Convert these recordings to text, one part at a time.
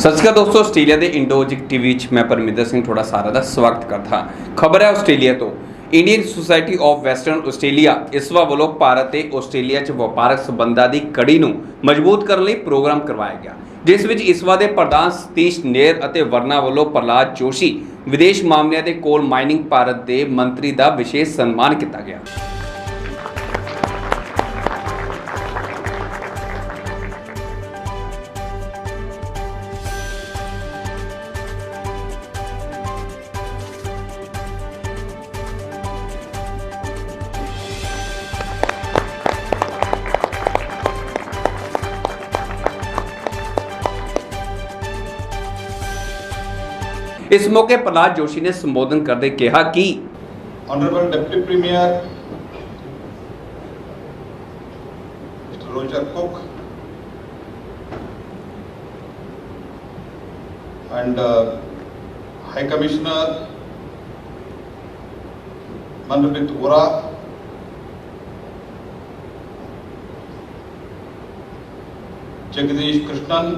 ਸਤਿ ਸ਼੍ਰੀ ਅਕਾਲ ਦੋਸਤੋ, ਆਸਟ੍ਰੇਲੀਆ ਦੇ ਇੰਡੋਜਿਕ ਟੀਵੀ ਵਿੱਚ ਮੈਂ ਪਰਮਿੰਦਰ ਸਿੰਘ ਤੁਹਾਡਾ ਸਾਰਿਆਂ ਦਾ ਸਵਾਗਤ ਕਰਦਾ ਹਾਂ। ਖਬਰ ਹੈ ਆਸਟ੍ਰੇਲੀਆ ਤੋਂ। Indian society of Western Australia ਇਸਵਾ ਵੱਲੋਂ ਭਾਰਤ ਤੇ ਆਸਟ੍ਰੇਲੀਆ 'ਚ ਵਪਾਰਕ ਸੰਬੰਧਾਂ ਦੀ ਕੜੀ ਨੂੰ ਮਜ਼ਬੂਤ ਕਰਨ ਲਈ ਪ੍ਰੋਗਰਾਮ ਕਰਵਾਇਆ ਗਿਆ, ਜਿਸ ਵਿੱਚ ਇਸਵਾ ਦੇ ਪ੍ਰਧਾਨ ਸਤੀਸ਼ ਨੇਰ ਅਤੇ ਵਰਨਾ ਵੱਲੋਂ ਪ੍ਰਹਲਾਦ ਜੋਸ਼ੀ ਵਿਦੇਸ਼ ਮਾਮਲਿਆਂ ਤੇ ਕੋਲ ਮਾਈਨਿੰਗ ਭਾਰਤ ਦੇ ਮੰਤਰੀ ਦਾ ਵਿਸ਼ੇਸ਼ ਸਨਮਾਨ ਕੀਤਾ ਗਿਆ। इस मौके प्रहलाद जोशी ने संबोधन करते कहा कि Honorable Deputy Premier Mr. Roger Cook and High Commissioner Manpreet Vora, Jagdish Krishnan,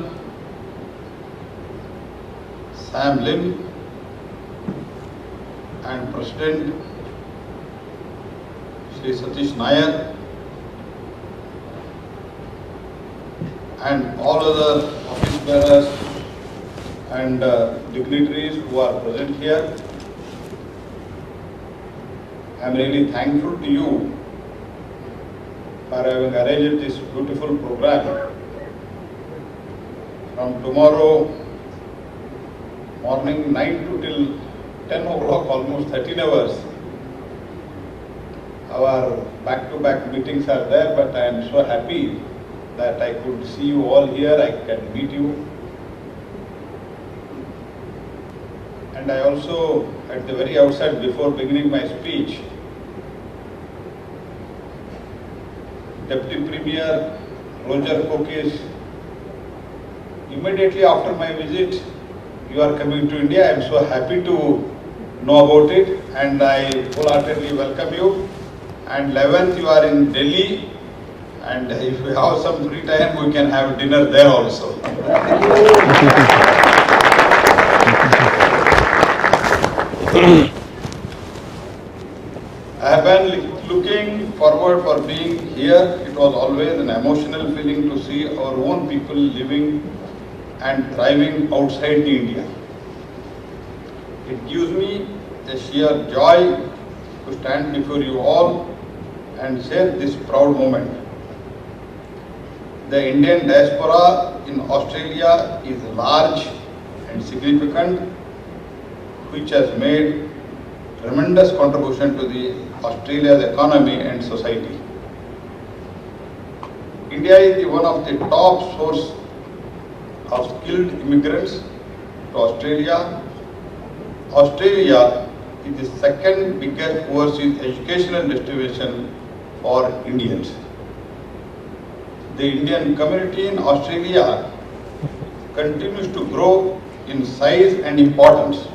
Sam Lim and President Shri Satish Nair and all other office bearers and dignitaries who are present here. I am really thankful to you for having arranged this beautiful program. From tomorrow morning 9 to till 10 o'clock, almost 13 hours. Our back-to-back meetings are there, but I am so happy that I could see you all here, I can meet you. And I also, at the very outset, before beginning my speech, Deputy Premier Roger Cook is immediately after my visit, you are coming to India. I am so happy to know about it and I wholeheartedly welcome you. And 11th you are in Delhi, and if you have some free time we can have dinner there also. I have been looking forward for being here. It was always an emotional feeling to see our own people living and thriving outside India. It gives me a sheer joy to stand before you all and share this proud moment. The Indian diaspora in Australia is large and significant, which has made tremendous contribution to the Australia's economy and society. India is one of the top source of skilled immigrants to Australia. Australia is the second biggest overseas educational destination for Indians. The Indian community in Australia continues to grow in size and importance.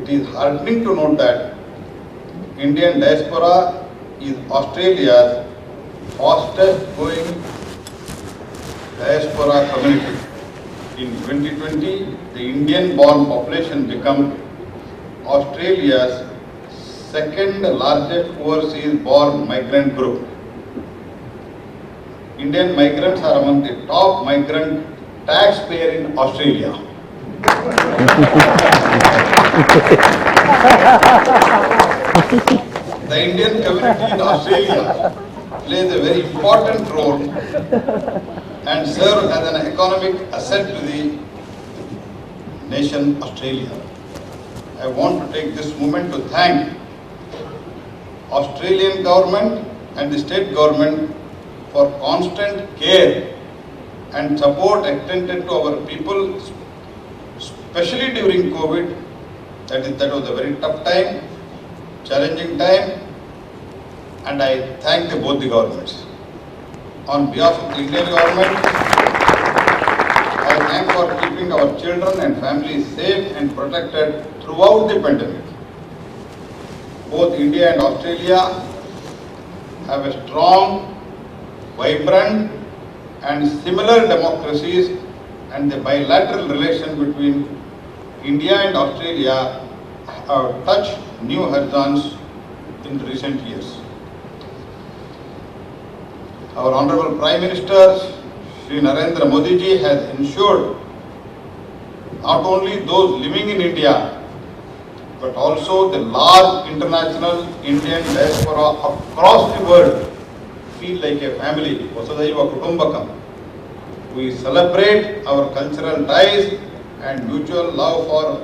It is heartening to note that Indian diaspora is Australia's fastest growing diaspora community. In 2020, the Indian-born population became Australia's second largest overseas-born migrant group. Indian migrants are among the top migrant taxpayer in Australia. The Indian community in Australia plays a very important role and serve as an economic asset to the nation Australia. I want to take this moment to thank Australian government and the state government for constant care and support extended to our people, especially during COVID. That was a very tough time, challenging time, and I thank both the governments. On behalf of the Indian government, I thank for keeping our children and families safe and protected throughout the pandemic. Both India and Australia have a strong, vibrant and similar democracies and the bilateral relation between India and Australia have touched new horizons in recent years. Our Honorable Prime Minister Shri Narendra Modi ji has ensured not only those living in India but also the large international Indian diaspora across the world feel like a family, Vasudhaiva Kutumbakam. We celebrate our cultural ties and mutual love for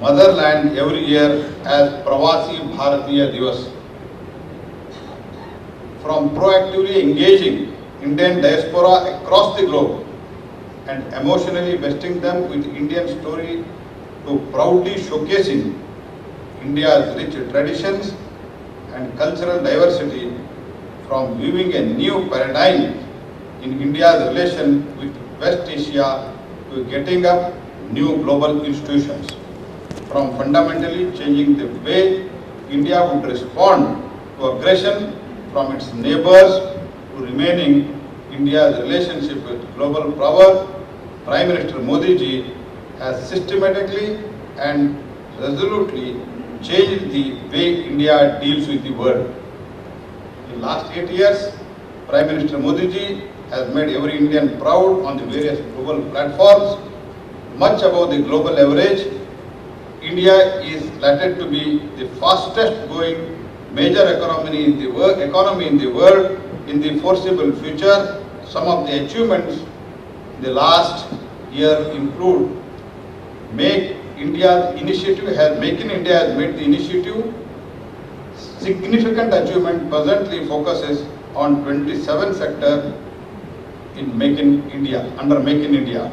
motherland every year as Pravasi Bharatiya Divas. From proactively engaging Indian diaspora across the globe and emotionally vesting them with Indian story to proudly showcasing India's rich traditions and cultural diversity, from viewing a new paradigm in India's relation with West Asia to getting up new global institutions, from fundamentally changing the way India would respond to aggression from its neighbors to remaining India's relationship with global power. Prime Minister Modi ji has systematically and resolutely changed the way India deals with the world. In the last 8 years, Prime Minister Modi ji has made every Indian proud on the various global platforms, much above the global average. India is slated to be the fastest growing major economy in the world in the foreseeable future. Some of the achievements in the last year include Make in India has made the initiative significant achievement. Presently focuses on 27 sectors in Make in India, under Make in India.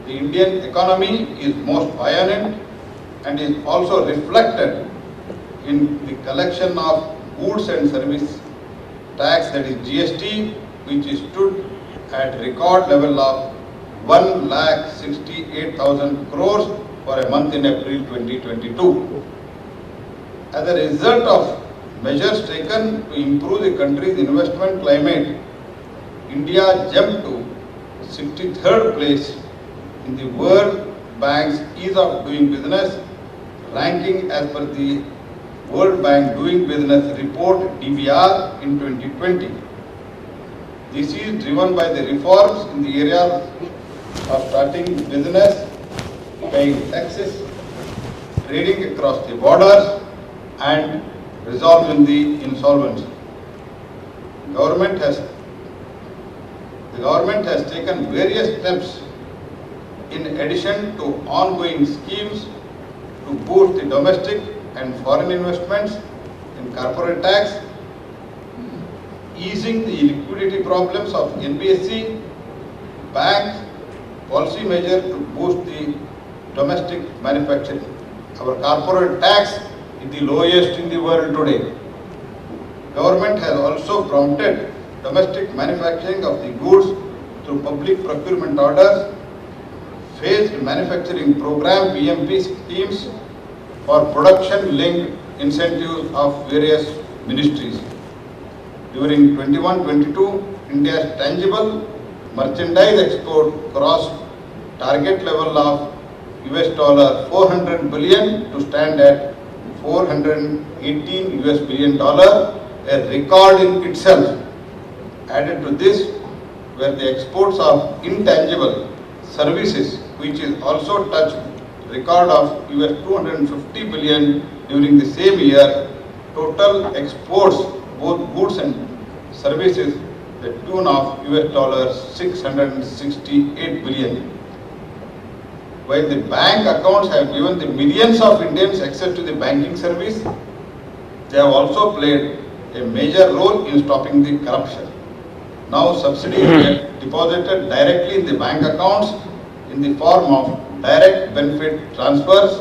The Indian economy is most buoyant and is also reflected in the collection of goods and service tax, that is GST, which stood at record level of 1,68,000 crores for a month in April 2022. As a result of measures taken to improve the country's investment climate, India jumped to 63rd place in the World Bank's Ease of Doing Business ranking as per the World Bank Doing Business Report DBR in 2020. This is driven by the reforms in the area of starting business, paying taxes, trading across the borders, and resolving the insolvency. The government has taken various steps in addition to ongoing schemes to boost the domestic and foreign investments in corporate tax, easing the liquidity problems of NBSC, banks, policy measure to boost the domestic manufacturing. Our corporate tax is the lowest in the world today. Government has also prompted domestic manufacturing of the goods through public procurement orders, phased manufacturing program PMP schemes for production-linked incentives of various ministries. During 21-22, India's tangible merchandise export crossed target level of $400 billion to stand at $418 billion, a record in itself. Added to this were the exports of intangible services, which is also touched record of $250 billion during the same year. Total exports, both goods and services, the tune of $668 billion. While the bank accounts have given the millions of Indians access to the banking service, they have also played a major role in stopping the corruption. Now subsidies get deposited directly in the bank accounts in the form of direct benefit transfers,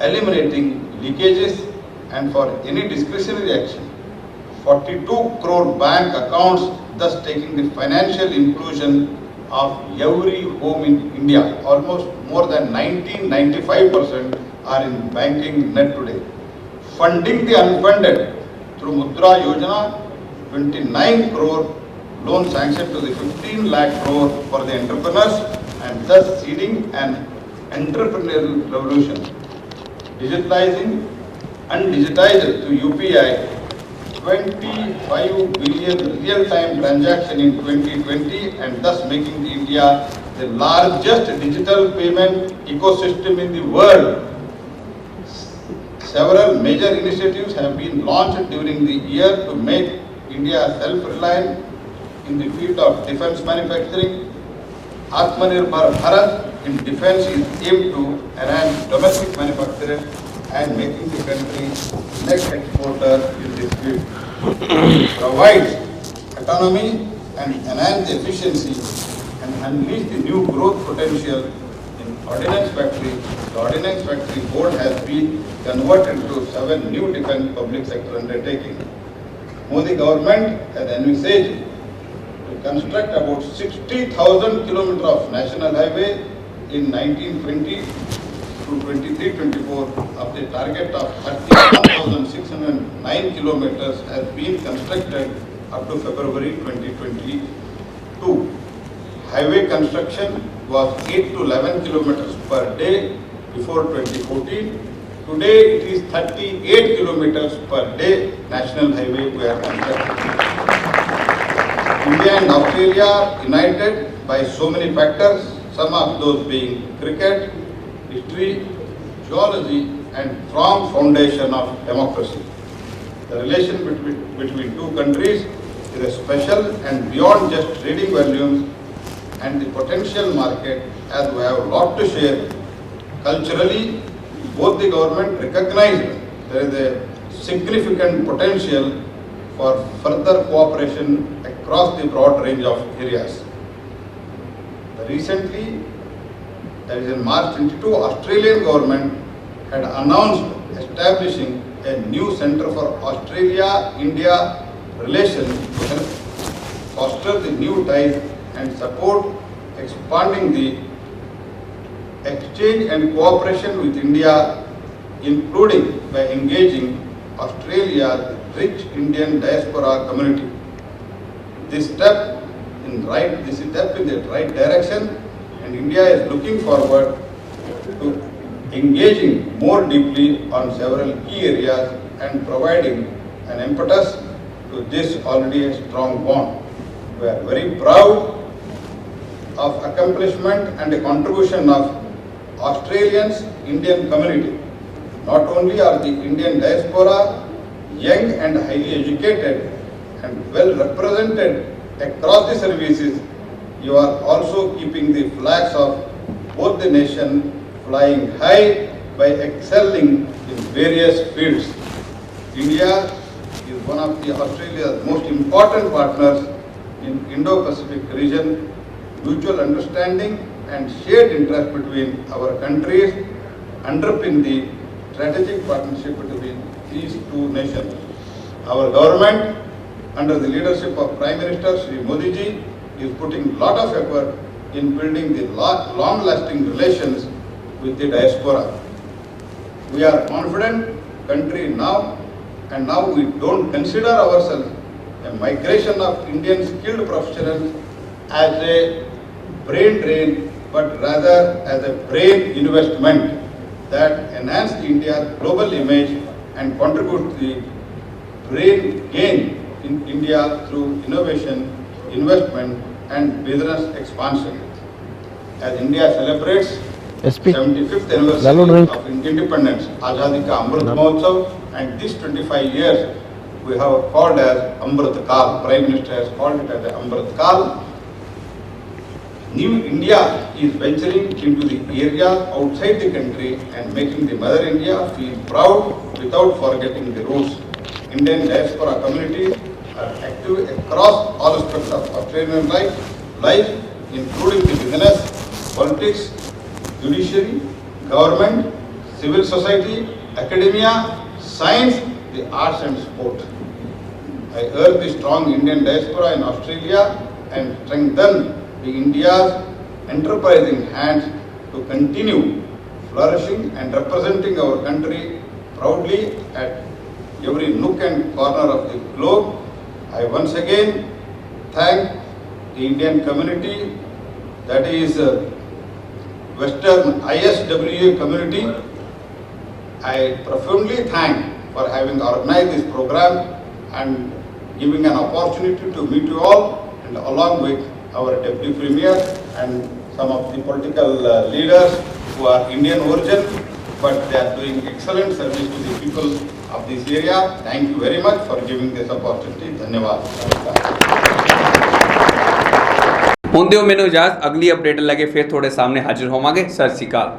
eliminating leakages, and for any discretionary action. 42 crore bank accounts, thus taking the financial inclusion of every home in India. Almost more than 95% are in banking net today. Funding the unfunded through Mudra Yojana, 29 crore loan sanctioned to the 15 lakh crore for the entrepreneurs and thus seeding an entrepreneurial revolution. Digitalizing undigitized to UPI 25 billion real-time transaction in 2020 and thus making India the largest digital payment ecosystem in the world. Several major initiatives have been launched during the year to make India self-reliant in the field of defense manufacturing. Atmanirbhar Bharat in defense is aimed to enhance domestic manufacturing and making the country next exporter in this field. It provides autonomy and enhance efficiency and unleash the new growth potential in Ordnance Factory. The Ordnance Factory Board has been converted to 7 new defense public sector undertakings. Modi government has envisaged to construct about 60,000 kilometers of national highway in 1920 to 23-24 of the target of 31,609 kilometers has been constructed up to February 2022. Highway construction was 8 to 11 kilometers per day before 2014. Today it is 38 kilometers per day national highway we are constructing. India and Australia are united by so many factors, some of those being cricket, history, geology and strong foundation of democracy. The relation between two countries is a special and beyond just trading volumes and the potential market, as we have a lot to share. Culturally, both the government recognize there is a significant potential for further cooperation across the broad range of areas. Recently, that is in March 22, Australian government had announced establishing a new Centre for Australia-India relations to help foster the new ties and support expanding the exchange and cooperation with India, including by engaging Australia's rich Indian diaspora community. This step in the right direction, and India is looking forward to engaging more deeply on several key areas and providing an impetus to this already a strong bond. We are very proud of accomplishment and the contribution of Australians Indian community. Not only are the Indian diaspora young and highly educated and well represented across the services, you are also keeping the flags of both the nation flying high by excelling in various fields. India is one of the Australia's most important partners in Indo-Pacific region. Mutual understanding and shared interest between our countries underpin the strategic partnership between these two nations. Our government, under the leadership of Prime Minister Shri Modi ji, is putting lot of effort in building the long-lasting relations with the diaspora. We are confident country now, and now we don't consider ourselves a migration of Indian skilled professionals as a brain drain, but rather as a brain investment that enhance India's global image and contribute to the brain gain in India through innovation, investment and business expansion. As India celebrates 75th anniversary of independence, Azadi Ka Amrit Mahotsav, and this 25 years we have called as Amrit Kal. Prime Minister has called it as Amrit Kal. New India is venturing into the areas outside the country and making the Mother India feel proud without forgetting the roots. Indian diaspora communities are active across all aspects of Australian life, including the business, politics, judiciary, government, civil society, academia, science, the arts and sport. I urge the strong Indian diaspora in Australia and strengthen the India's enterprising hands to continue flourishing and representing our country proudly at every nook and corner of the globe. I once again thank the Indian community, that is Western ISWA community. I profoundly thank for having organized this program and giving an opportunity to meet you all, and along with our Deputy Premier and some of the political leaders who are Indian origin, but they are doing excellent service to the people of this area. Thank you very much for giving this opportunity. Dhanyawad. ਹੁਣ ਦਿਓ ਮੈਨੂੰ ਇਜਾਜ਼ਤ, ਅਗਲੀ update ਲੈ ਕੇ ਫਿਰ ਤੁਹਾਡੇ ਸਾਹਮਣੇ ਹਾਜ਼ਰ ਹੋਵਾਂਗੇ। ਸਤਿ ਸ਼੍ਰੀ ਅਕਾਲ।